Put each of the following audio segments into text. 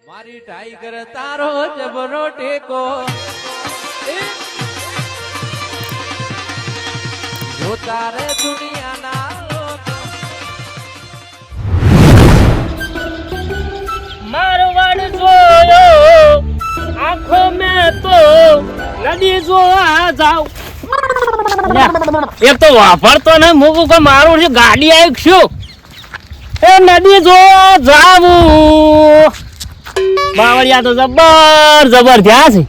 મારી ટાઈગર તારો જબરો ટેકો જો તારે દુનિયાના મારવાડ જોયો આંખો મેં તો નદી જોવા જાવ એક તો વાપરતો ને મૂકું કે મારું છે ગાડી આવી શું એ નદી જોવા જાવું બાવળિયા તો જબર થયા છે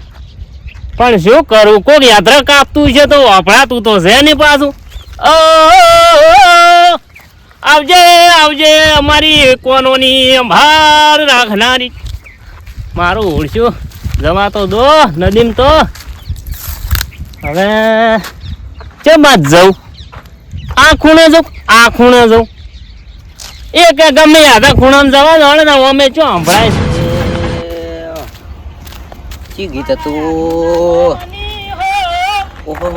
પણ શું કરું કોક યાત્રા કાપતું છે તો વાપરાતું તો છે નહીં પાછું આવજે આવજે અમારી કોનોની અંભાર રાખનારી મારું ઓળશું જવા તો દો નદીમ તો હવે કેમાં જ જાઉં આ ખૂણે જાઉં એક ગમે યાદા ખૂણામાં જવા દો ને અમે ચો સંભળાય કી ગીત હતું ઓહો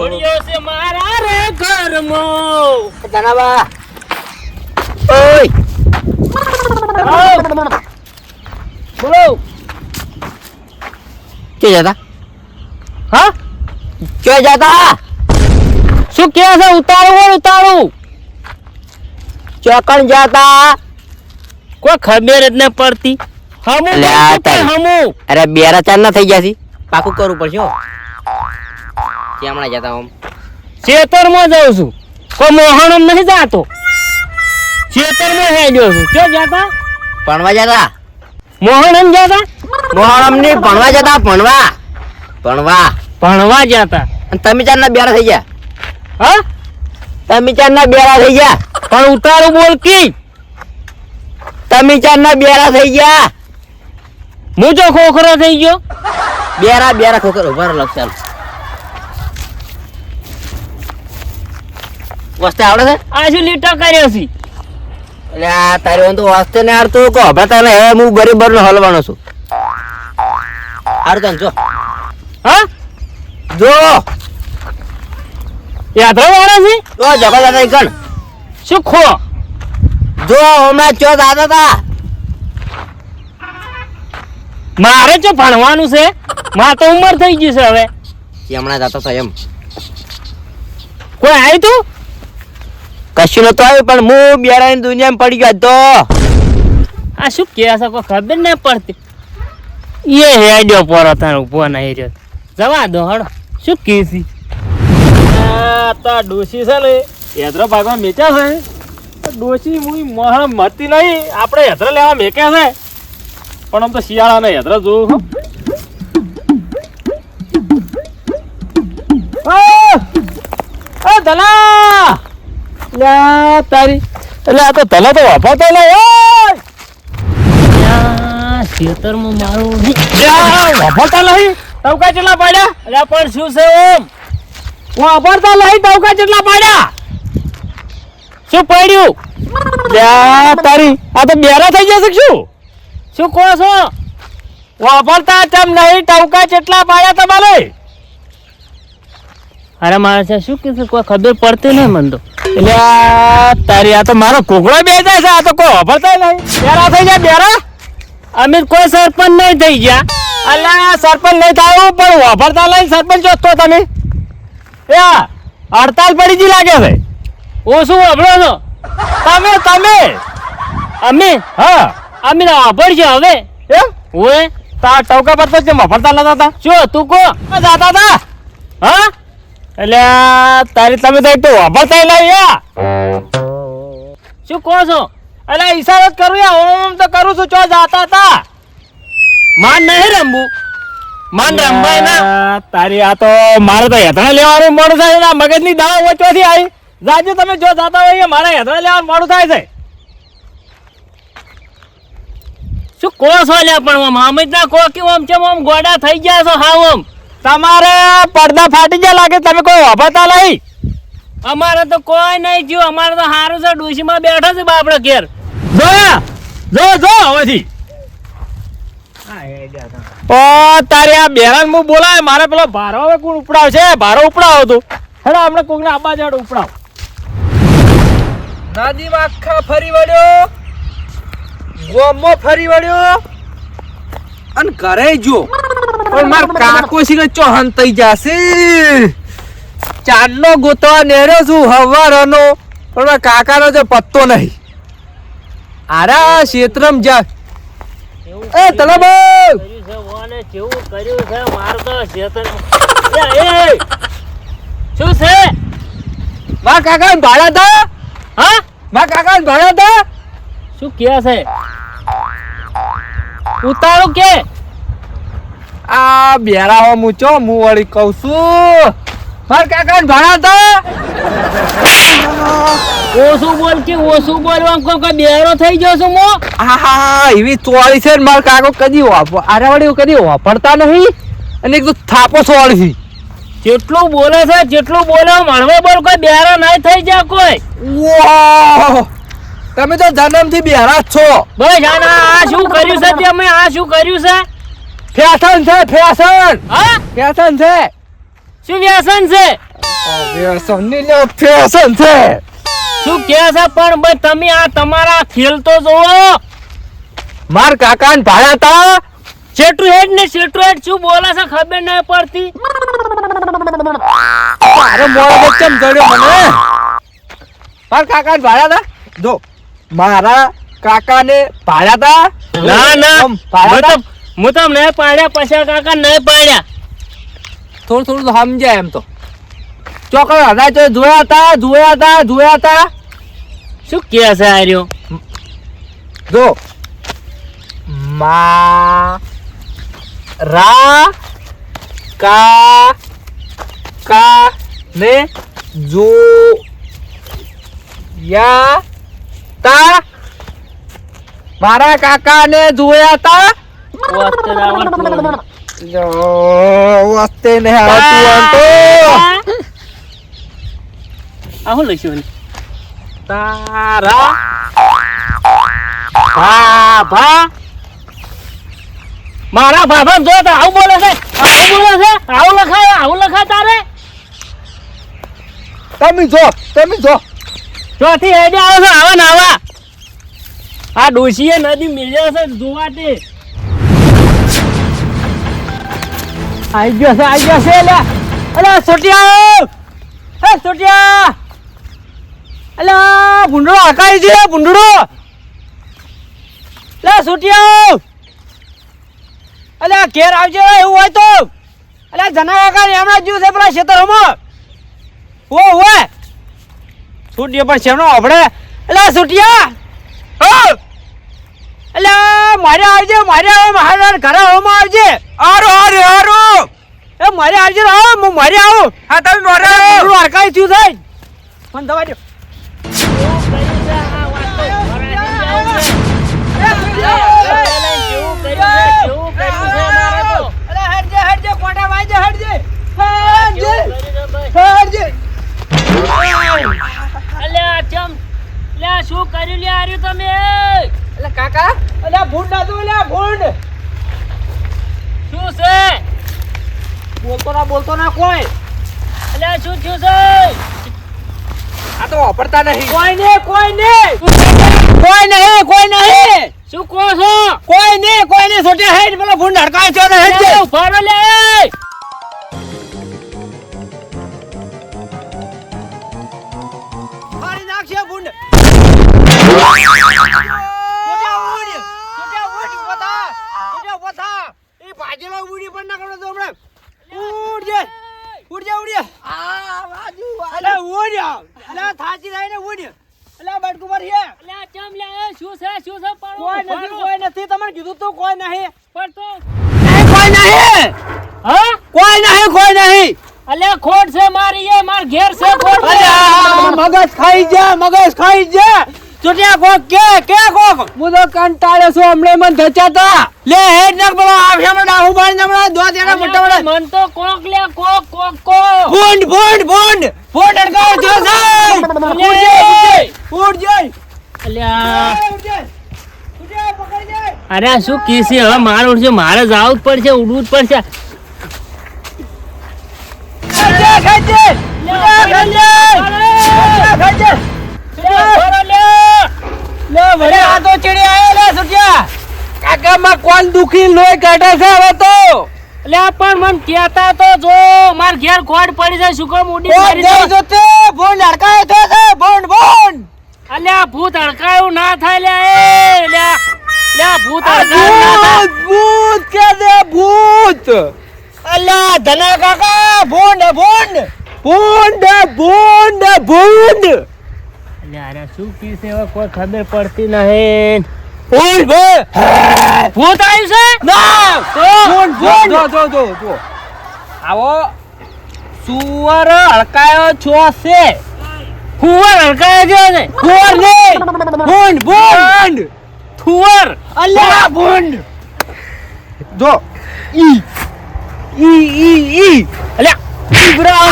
છે મારા રે ઘરમાં ધનાબા ઓય બોલો કે જતા હા કે જતા શું કે છે ઉતારું ચોકણ જતા કોઈ ખબર જ ન પડતી હમું અરે બેરા ચાર ના થઈ ગયા છે પાકું કરવું પડશે હો ક્યામણા જતા આમ ખેતરમાં જાઉં છું કોઈ મોહણમ નહીં જાતો ખેતરમાં હેડ્યો છું ક્યાં જાતા ભણવા જતા મોહણમ જાતા મોહરમ ની ભણવા જતા ભણવા જાતા અને તમે ચાર ના બેરા થઈ ગયા હા તમે ચાર ના બેરા થઈ ગયા પણ ઉતારું બોલ કી તમે ચાર ના બેરા થઈ ગયા હું જો ખોખરો થઈ ગયો બેરા ખોકર ઉભા લક્ષાલ વસ્તે આવડે છે આ શું લીટા કર્યો છે એટલે આ તારે તો વાસ્તે ને હારતું કો હભતા ને હું બરાબર નો હલવાનો છું હારતો જો હા જો યાત્રા વાળા છે તો જગા દાદા ગણ શું ખો જો હમણાં ચો દાદા તા મારે જો ભણવાનું છે માર તો ઉંમર થઈ ગઈ છે હવે હમણાં જતો તો એમ કોઈ આવ્યું તું કશું નતો આવ્યું પણ હું બેરાની દુનિયામાં પડી ગયો તો આ શું કે છે કોઈ ખબર નહીં પડતી એ હેડ્યો પોરો તારો ઉભો નહીં રહ્યો જવા દો હડો શું કેસી તા ડોસી છે ને હેદરો ભાગવા મેચ્યા છે ડોસી મુઈ મહા મતી નહીં આપણે હેદરો લેવા મેક્યા છે પણ આમ તો શિયાળા ને હેદરો જોઉં દલા લ્યા તારી એટલે આ તો ધલા તો વાપરતો નહીં ખેતરમાં મારું વાપરતા નહીં ટવકા કેટલા પાડ્યા એટલે પણ શું છે ઓમ વાપરતા નહીં ટવકા કેટલા પાડ્યા શું પડ્યું લ્યા તારી આ તો બેરા થઈ જશે શું કહો છો વાપરતા ચમ નહીં ટવકા કેટલા પાડ્યા તમારે અરે મારે છે શું કીધું કોઈ ખબર પડતી નહીં મને તો એટલે તારી આ તો મારો કોકડો બે જાય છે આ તો કોઈ વાપરતા નહીં બેરા થઈ જાય બેરા અમે કોઈ સરપંચ નહીં થઈ ગયા અલ્યા સરપંચ નહીં થયું પણ વાપરતા લઈને સરપંચ જોતો તમે એ હડતાલ પડી ગઈ લાગે છે ઓ શું વાપરો છો તમે અમે હા અમે વાપરશે હવે એમ ઓએ તા ટવકા પર તો વાપરતા નતા હતા શું તું કો જાતા હતા હા એટલે તારી તમે તો એક તો વાપરતા લાવ્યા શું કહો છો એટલે ઈશારો જ કરું યા ઓમ તો કરું છું ચો જાતા હતા માન નહીં રમવું માન રમવાય ના તારી આ તો મારે તો હેથણા લેવાનું મોડું થાય છે મગજની દાવા વચોથી આવી જાજો તમે જો જાતા હોય મારે હેથણા લેવાનું મોડું થાય છે શું કહો છો લ્યા પણ મામજ ના કહો કે ઓમ છે ઓમ ગોડા થઈ ગયા છો હા ઓમ તમારે પડદા ફાટી ગયા લાગે તમે કોઈ વાપરતા નહીં અમારે તો કોઈ નહીં જ્યું અમારે તો સારું છે ડોશીમાં બેઠો છે બાપડો ઘેર જો હવેથી ઓ તારે આ બેરાન હું બોલાય મારે પેલો ભારો હવે કોણ ઉપડાવશે ભારો ઉપડાવો તું હેડો આપણે કોકને આબા જાડ ઉપડાવ નદીમાં આખા ફરી વળ્યો ગોમમાં ફરી વળ્યો અને ઘરે જો પણ માર કાકો છે ચો હંતાઈ જાશે ચાંદનો ગોતવા નેર્યો છું હવારનો પણ મારા કાકાનો જે પત્તો નહીં આરા ક્ષેત્રમ જા એ તલાભાઈ કેવું કર્યું છે મારું તો ચેતન શું છે મારા કાકા ભાડા હતા હા મારા કાકા ભાડા હતા શું કે છે ઉતારો કે આ બેરા હો મૂચો હું વળી કહું છું મારા કાકા ભાડા હતા ઓછું બોલ કે ઓછું બોલવા કોઈ બેરો થઈ ગયો છું મો હા એવી ચોળી છે ને મારા કાકો કદી આરે વળી કદી વાપરતા નહીં અને એક તો થાપો ચોળી જેટલું બોલે છે જેટલું બોલે મળવે બોલ કોઈ બેરો નહીં થઈ જાય કોઈ વાહ તમે તો જન્મથી બેરા જ છો બસ આ શું કર્યું છે તમે આ શું કર્યું છે ફેશન છે ફેશન હા ફેશન છે શું વ્યસન છે ફેશન ની લે ફેશન છે શું કે છે પણ ભાઈ તમે આ તમારા ખેલ તો જોવો માર કાકા ને ભાડા તા શેઠું હેડ ને શેઠું હેડ શું બોલે છે ખબર નહીં પડતી મારે મોડો ચમ જડ્યો મને માર કાકા ને ભાડા તા જો મારા કાકા ને ભાડા તા ના ના ભાડા તા હું તો નહીં પાડ્યા પછી કાકા નહીં પાડ્યા થોડું થોડું તો સમજાય એમ તો ચોકડ હતા તો જોયા હતા શું કે છે આર્યો જો રા કા ને જો યા તા મારા કાકા ને જોયા તા વસ્તે ને આવતું તો આવું લઈશું તારા ભાભા મારા ભાભા જો તો આવું બોલે છે આવું લખાય તારે તમે જો ચોથી હેડે આવો છો આવા ને આવા આ ડોશીએ નદી મિલ્યા છે જોવા તે આઈ ગયો છે લે અલે સોટિયા અલા ભૂંડડો હકાઈ છે ભૂંડડો લે સોટિયા અલ્યા ઘેર આવજે એવું હોય તો અલ્યા જના કાકા ને હમણાં જ્યું છે પેલા ખેતરોમાં ઓય છૂટીએ પણ શેનો આપણે અલ્યા છૂટિયા અલ્યા મારે આવજે મારા ઘરે હોમાં આવજે આરો એ મારે આવજે હું મારે આવું હા તમે મારે હરકાઈ થયું થાય પણ દવા દો શું કર્યું લે આર્યું તમે એટલે કાકા અલ્યા ભૂંડ ના તું લ્યા ભૂંડ શું છે બોલતો ના કોઈ અલ્યા શું થયું છે આ તો વાપરતા નહીં કોઈ નહીં શું કહો છો કોઈ નહીં છોટે હેડ પેલો ભૂંડ હડકાય છે હેડ ફારો લે મારી નાખશે ભૂંડ કોઈ નહીં અલ્યા ખોટ છે મારી એ માર ઘેર છે ખોટ મગજ ખાઈ જા ચોટિયા કોક કે કોક હું તો કંટાળે છું હમણે મને ધચાતા લે હેડ નાખ બોલો આ ફેમડા ડાહુ બાણ નમડા દો તેના મોટા મોટા મન તો કોક લે કોક ભૂંડ અડકાય જો ઉડ જાય અલ્યા અરે શું કીસી હવે મારે ઉડશે મારે જાવું જ પડશે ઉડવું જ પડશે કાકામાં કોણ દુખી લોહી કાઢે છે હવે તો અલ્યા પણ મન કહેતા તો જો માર ઘેર ખોડ પડી જાય શું કામ ઉડી કોણ મારી જઈ જાય? જતે બોન લડકાય છે બોન અલ્યા ભૂત અડકાયું ના થાય લ્યા એ લ્યા ભૂત અડકાયું ના થાય. ભૂત કે દે ભૂત અલ્યા ધના કાકા ભૂંડ ભૂંડ અલ્યા અરે શું પીસે હવે કોઈ ખબર પડતી નહીં. ભૂંડ ભૂત આવ્યું છે ના તો ભૂંડ જો આવો સુવર હડકાયો છો છે ફુવર હડકાયો છે ને ફોર ને ભૂંડ ફુવર અલ્યા ભૂંડ જો ઈ અલ્યા બીવરા આ!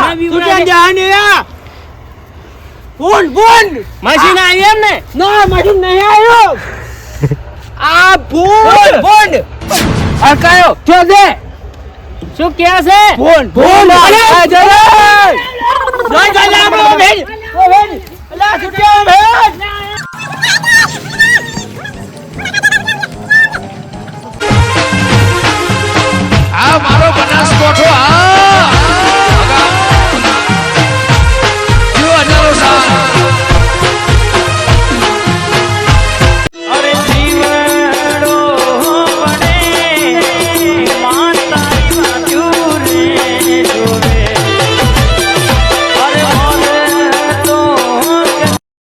મને તું બીવરા ક્યાં જા ને આ? ભૂંડ મશીન આવી એમ ને ના મજૂર નહીં આવ્યો આ ભૂંડ હડકાયો છો દે શું કે છે ભૂંડ અલ્યા જય